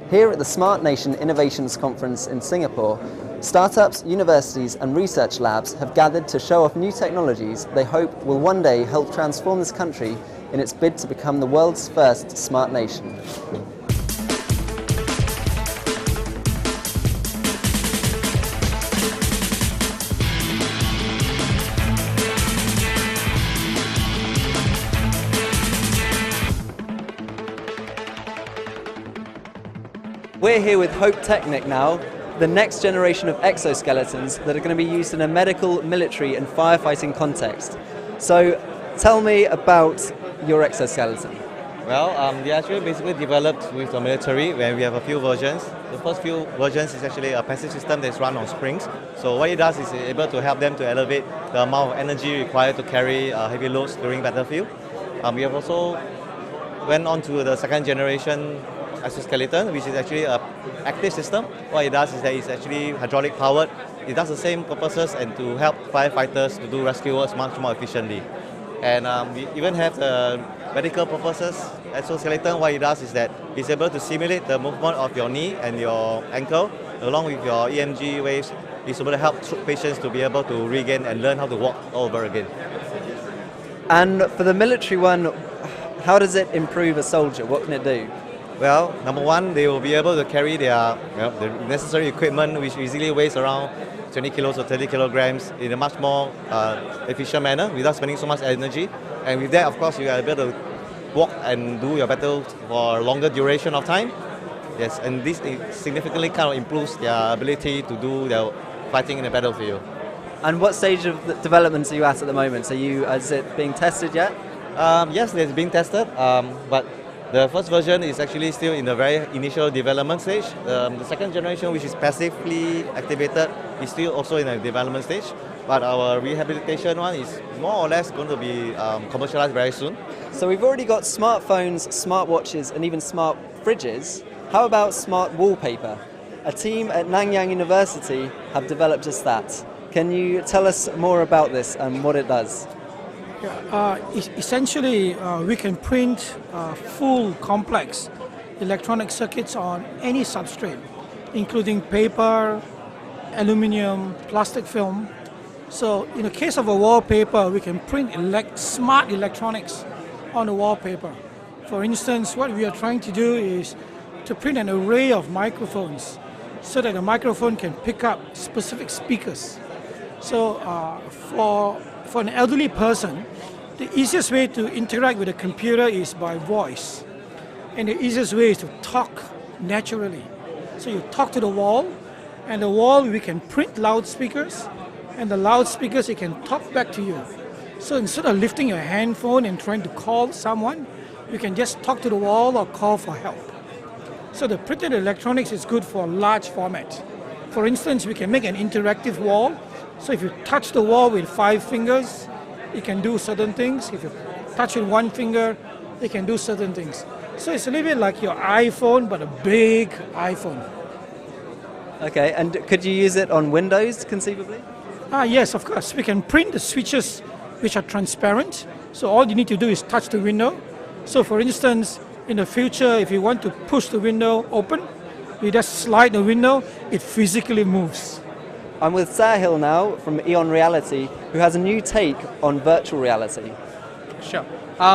Here at the Smart Nation Innovations Conference in Singapore, startups, universities and research labs have gathered to show off new technologies they hope will one day help transform this country in its bid to become the world's first smart nation. We're here with Hope Technic now, the next generation of exoskeletons that are going to be used in a medical, military and firefighting context. So tell me about your exoskeleton. Well, they actually basically developed with the military where we have a few versions. The first few versions is actually a passive system that's run on springs. So what it does is able to help them to elevate the amount of energy required to carry heavy loads during battlefield. We have also went on to the second generation exoskeleton, which is actually an active system. What it does is that it's actually hydraulic powered. It does the same purposes and to help firefighters to do rescue works much more efficiently. And we even have the medical purposes exoskeleton. What it does is that it's able to simulate the movement of your knee and your ankle along with your EMG waves. It's able to help patients to be able to regain and learn how to walk all over again. And for the military one, how does it improve a soldier? What can it do? Well, number one, they will be able to carry the necessary equipment, which easily weighs around 20 kilos or 30 kilograms in a much more efficient manner without spending so much energy. And with that, of course, you are able to walk and do your battle for a longer duration of time. Yes, and this significantly kind of improves their ability to do their fighting in the battlefield. And what stage of the development are you at the moment? Is it being tested yet? Yes, it's being tested, but the first version is actually still in the very initial development stage. The second generation, which is passively activated, is still also in a development stage. But our rehabilitation one is more or less going to be commercialized very soon. So we've already got smartphones, smartwatches and even smart fridges. How about smart wallpaper? A team at Nanyang University have developed just that. Can you tell us more about this and what it does? Essentially, we can print full complex electronic circuits on any substrate, including paper, aluminium, plastic film. So in the case of a wallpaper, we can print smart electronics on the wallpaper. For instance, what we are trying to do is to print an array of microphones so that the microphone can pick up specific speakers. So for an elderly person, the easiest way to interact with a computer is by voice. And the easiest way is to talk naturally. So you talk to the wall, and the wall we can print loudspeakers, and the loudspeakers it can talk back to you. So instead of lifting your handphone and trying to call someone, you can just talk to the wall or call for help. So the printed electronics is good for large format. For instance, we can make an interactive wall. So if you touch the wall with 5 fingers, it can do certain things. If you touch with 1 finger, it can do certain things. So it's a little bit like your iPhone, but a big iPhone. Okay, and could you use it on Windows conceivably? Yes, of course. We can print the switches which are transparent. So all you need to do is touch the window. So for instance, in the future, if you want to push the window open, you just slide the window, it physically moves. I'm with Sahil now from Eon Reality, who has a new take on virtual reality. Sure.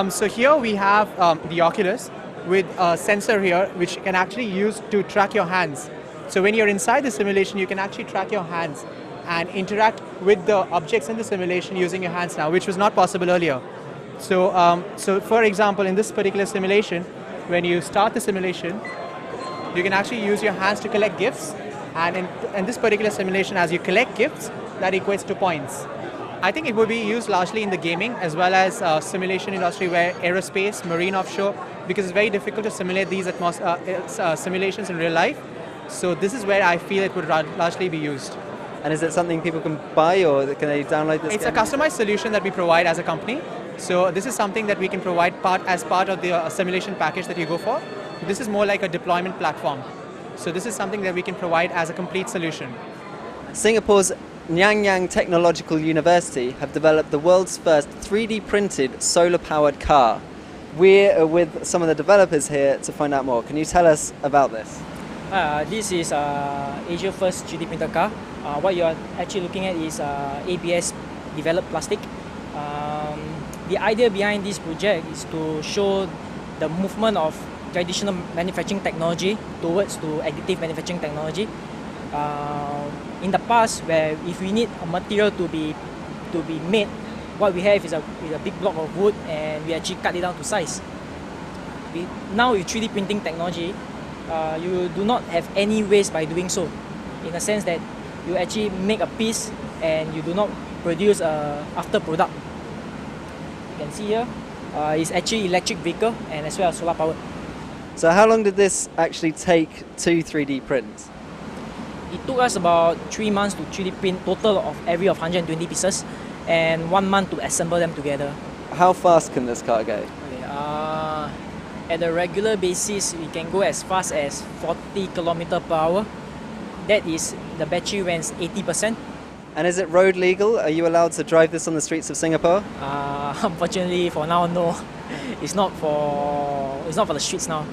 So here we have the Oculus with a sensor here which can actually use to track your hands. So when you're inside the simulation, you can actually track your hands and interact with the objects in the simulation using your hands now, which was not possible earlier. So for example, in this particular simulation, when you start the simulation, you can actually use your hands to collect gifts. And in this particular simulation, as you collect gifts, that equates to points. I think it would be used largely in the gaming as well as simulation industry where aerospace, marine offshore, because it's very difficult to simulate these simulations in real life. So this is where I feel it would largely be used. And is it something people can buy or can they download this It's game? a customized solution that we provide as a company. So this is something that we can provide as part of the simulation package that you go for. This is more like a deployment platform. So this is something that we can provide as a complete solution. Singapore's Nanyang Technological University have developed the world's first 3D printed solar-powered car. We're with some of the developers here to find out more. Can you tell us about this? This is Asia's first 3D printed car. What you are actually looking at is ABS developed plastic. The idea behind this project is to show the movement of traditional manufacturing technology towards to additive manufacturing technology. In the past, where if we need a material to be made, what we have is a big block of wood, and we actually cut it down to size. Now with 3D printing technology, you do not have any waste by doing so, in a sense that you actually make a piece and you do not produce a after product. You can see here, it's actually electric vehicle and as well as solar powered. So how long did this actually take to 3D print? It took us about 3 months to 3D print total of every of 120 pieces, and 1 month to assemble them together. How fast can this car go? Okay, at a regular basis, we can go as fast as 40 km/h. That is the battery when it's 80%. And is it road legal? Are you allowed to drive this on the streets of Singapore? Unfortunately, for now, no. It's not for the streets now.